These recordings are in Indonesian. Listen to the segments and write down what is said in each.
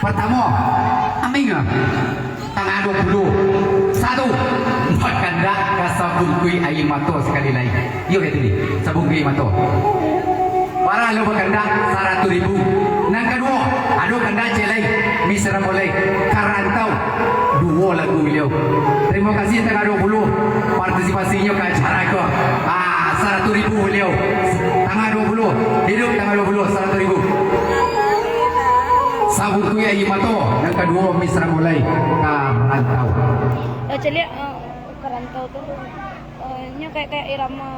Pertama, aming tanggal 20. Satu, berganda ke sabung kui air mata sekali lagi. Yuk itu ni, sabung kui mata. Para lo berganda 100,000. Yang kedua, adu ganda celai, misra boleh. Karantau, 2 lagu beliau. Terima kasih tanggal 20 partisipasinya ke acara ke. 100,000 beliau. Tanggal 20, hidup tanggal 20, 100,000. Sabun kuya imato, yang kedua misra mulai karantau. Jadi karantau tuh nya kayak irama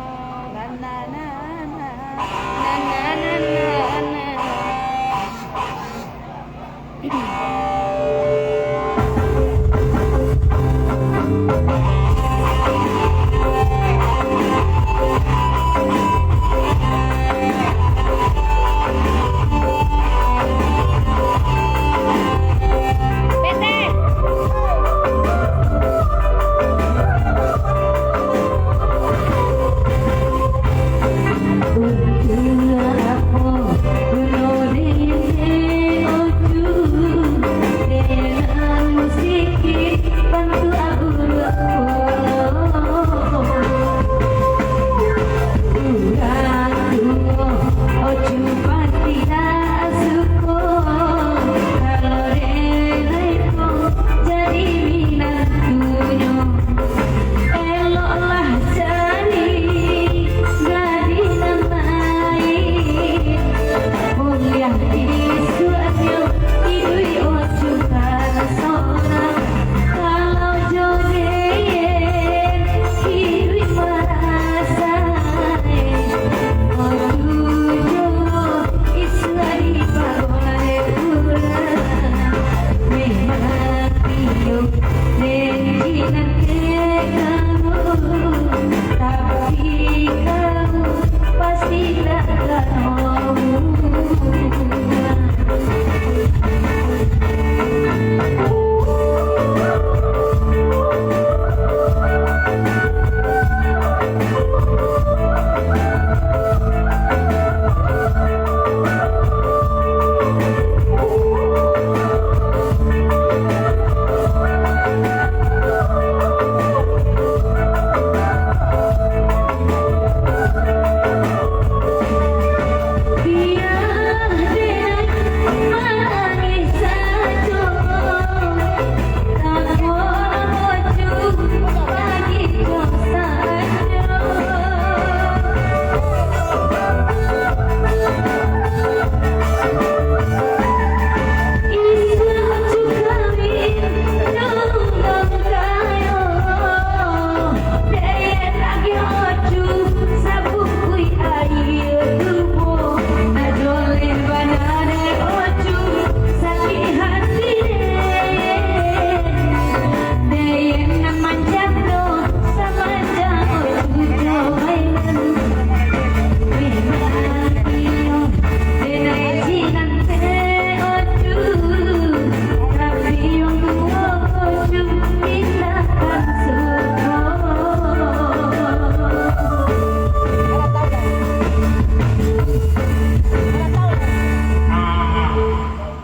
na na na na na na na na.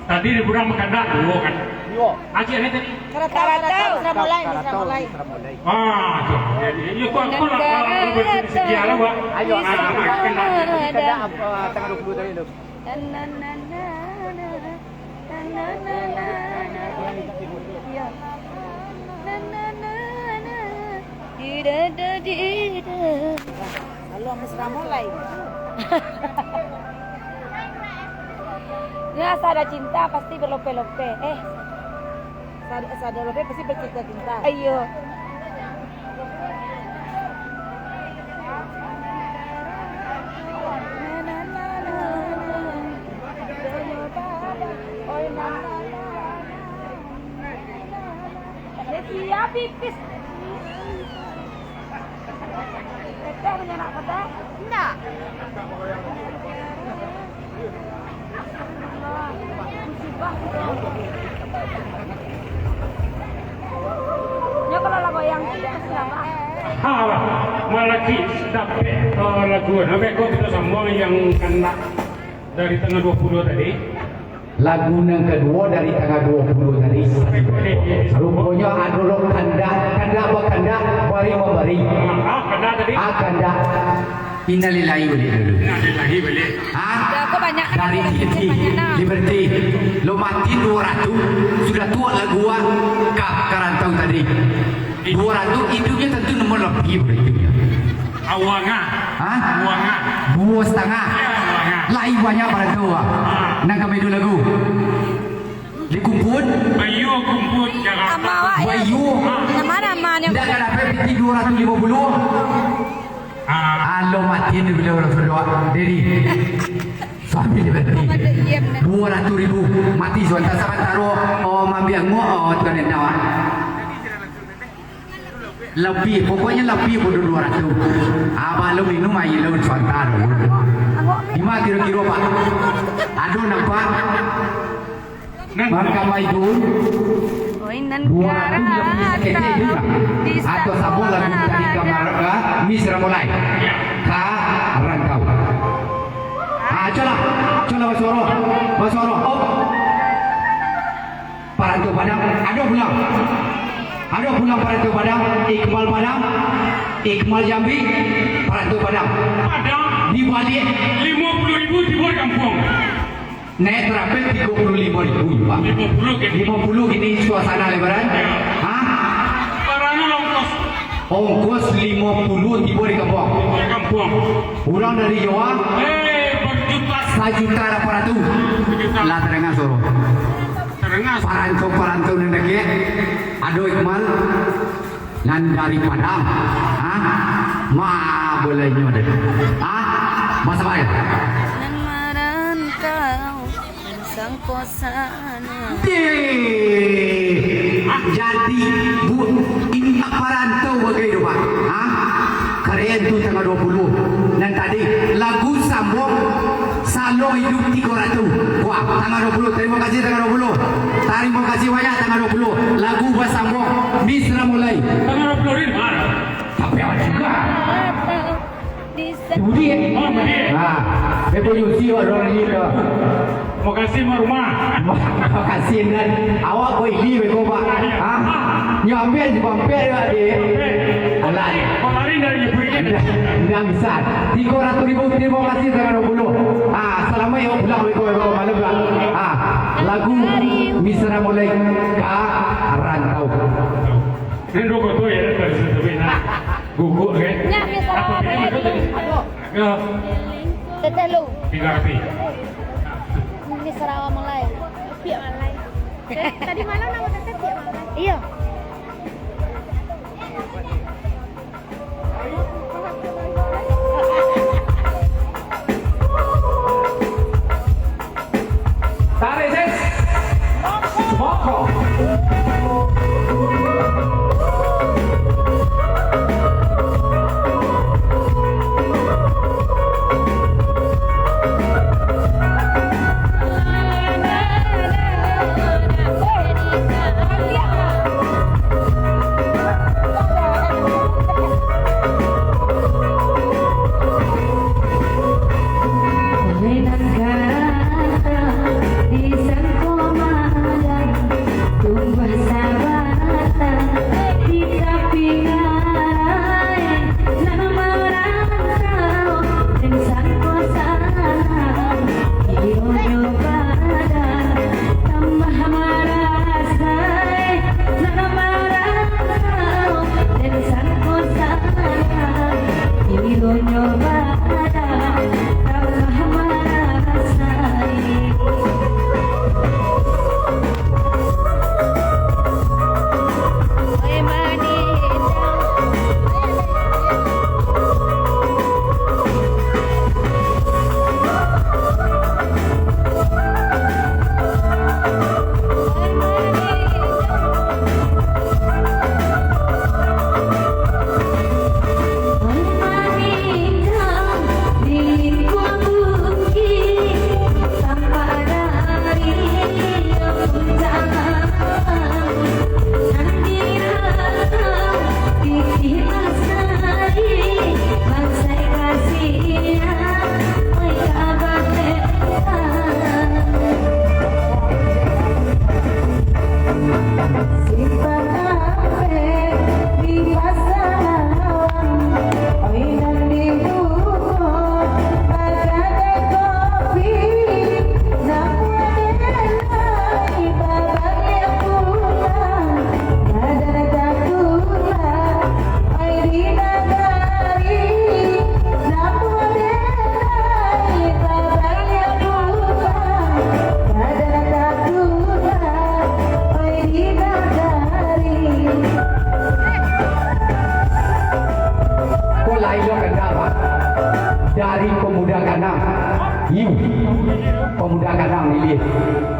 Tadi kurang makanda dulu kan. Yo. Akhirnya tadi. Karatau mulai. Iya kok aku lah bersedia lah, Pak. Ayo, makan tanggal 20 tadi lu. Lalu mesra mulai. Ya, ada cinta pasti berlope-lope. Sadar lope pasti bercinta-cinta. Ayo. Siap pipis. Kita punya anak kota? Enggak. Ya kalau lagu yang malaki dapat lagu. Nabi kau tidak semua yang kena dari tanggal 20 tadi. lagu yang kedua dari tanggal 20 tadi. Rupanya adolok kanda apa kanda bari memberi. Kanda tadi. Kanda. Innalillahi wa inna ilaihi Innalillahi wa inna Udah aku banyak kan dari aku Liberty, banyak nah. Liberty, lo mati 200 sudah tua lagu kap karantau tadi. 200 hidupnya tentu nomor lebih berhidupnya. Awanga. Hah? Awanga. 2,5. Lain banyak pada tua. Nang kami dulu lagu. Dikumpul. Bayu kumpul Jakarta. Sama awak ya. Bayu. Nama yang Tidak ada apa-apa 250. Alo mati ni bila orang berdoa diri. Suami dia berhenti. 200,000 mati sebentar sebentar. Oh mambiang mo tuan yang nawa. Lebih pokoknya lebih bodoh 200. Abang lo minum air lo sebentar. Di mana kira-kira pak? Aduh nampak. Maka mai dun. Mainan 200 lebih sekecil juga. Atau sabun lagu dari kamar Misra mulai. Ka rantau. Coba basoro. Oh. Parantau Padang. Ada pulang Parantau Padang. Iqbal Jambi. Parantau Padang. Padang. Di balik 50,000 di luar kampung. Naik terapi 35,000 Pak. 50 ini suasana lebaran. Hah? Barangnya ongkos. Ongkos 50 tiba di kampung. Di kampung. Orang dari Jawa Berjuta. 1 juta 800. Lah terengah soro. Terengah. Parantau nang dake. Ado Iqbal nan dari Padang. Hah? Ma bolehnya ada. Hah? Masa baik. Nan merantau sang kosana. Jadi ini parantau bagaimana Pak? Hah? Keren tu tanggal 20. Dan tadi lagu sambung Salong hidup 300. Wah, tanggal 20. Terima kasih tanggal 20. Terima kasih banyak tanggal 20. Lagu bersambung Misra mulai. Tanggal 20 ini mana? Tapi awak juga. Budi. Oh, Budi. Nah, betul Yusi orang ini dah. Terima kasih rumah. Terima kasih dan awak kau ini beko Pak. Hah? Nyampe di pampir ya di. Alah. Kemarin dari ibu ini. Tidak bisa. 300,000 terima kasih tanggal 20. Selama yang pulang beko malam lah. Lagu Misra mulai ka rantau. Ini rokok tu ya dari situ na. Guguk kan? Nyak Misra mulai dulu. Ya. Tetelu. 300. Misra mulai. Piak mulai. Tadi malam nama teteh piak mulai. Iya. Tarik ses. Semoko.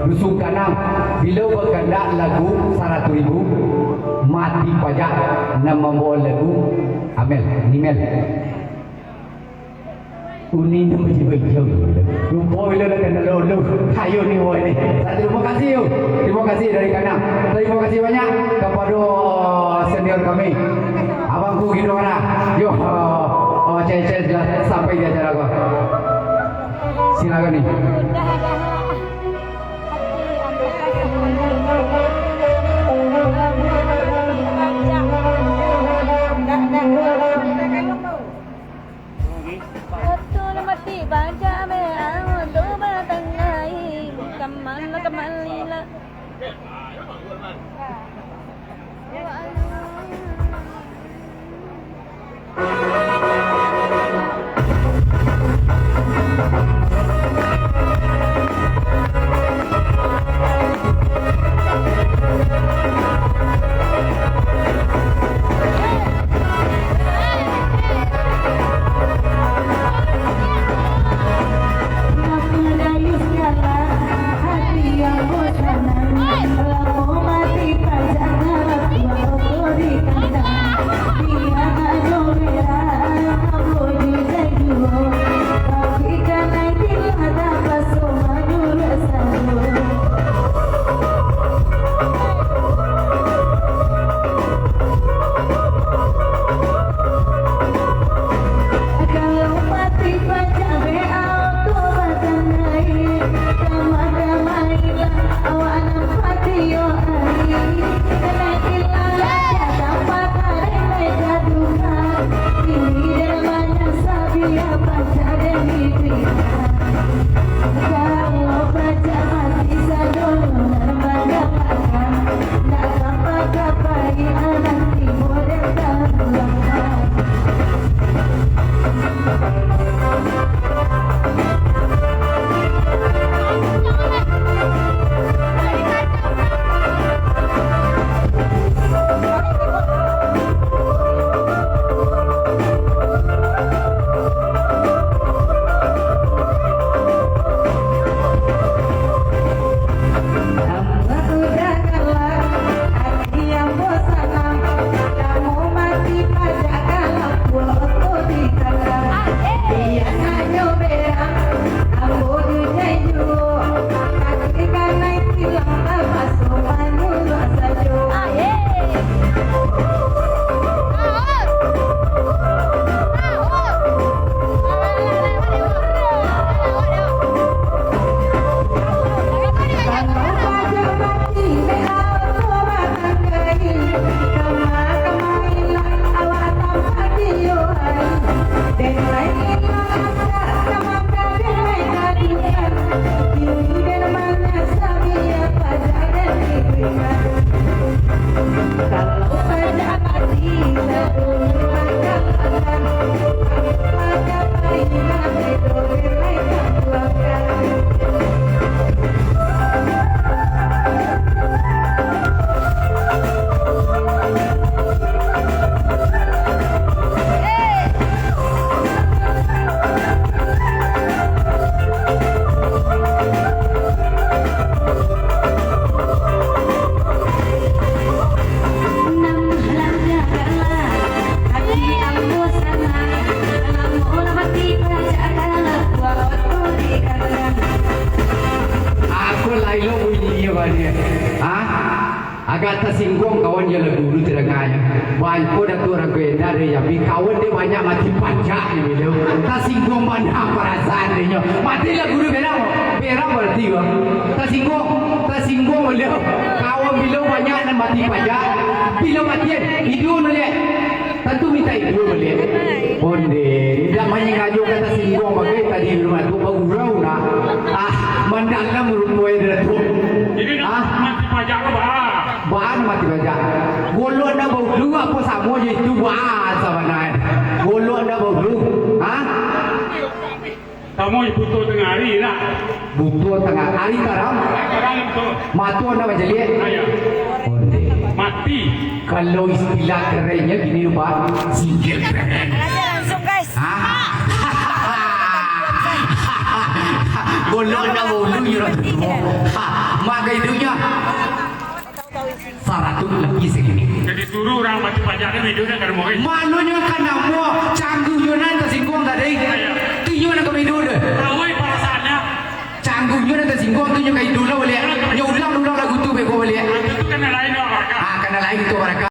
Rusuk kanam bila berkendak lagu 100,000 mati pajak nama membawa lagu Amel Nimel Uni nama jiwa jauh lupa bila dah kena lalu kayu ni boy ni. Terima kasih you. Terima kasih dari kanam. Terima kasih banyak kepada senior kami abangku gitu mana yo cek sampai di acara gua. Silakan nih. Betul mati baca merah untuk bertengahi kemana. agak tersinggung kawan dia lagu dulu terangnya banyak dah tu orang benda dia tapi kawan dia banyak mati pajak ni beliau tersinggung banyak perasaan dia mati lagu dulu benda berarti tersinggung beliau kawan beliau banyak dan mati pajak bila matian hidup beliau tentu minta hidup beliau bonde tidak banyak ngaju kata tersinggung bagai tadi rumah tu berurau nak mendangkan merumui dia tu jadi mati pajak ke bahan mati pajak golok dah bau apa sama je itu bahan sebenarnya golok dah bau kamu butuh tengah hari lah butuh tengah hari sekarang mati dah macam lihat mati kalau istilah kerennya gini lupa singgil keren langsung guys golok dah bau maka hidupnya Tahu-tahu isi. 100 lebih segini. Jadi suruh orang mati pajaknya videonya kan mau ini. Malunya kan mau cangguh yunan tersinggung tadi. Tujuh nak kami dulu. Tahu perasaannya. Cangguh yunan tersinggung tujuh kayak dulu boleh. Nyulang lagu tu bego boleh. Itu kan lain orang. Ah, karena lain itu mereka.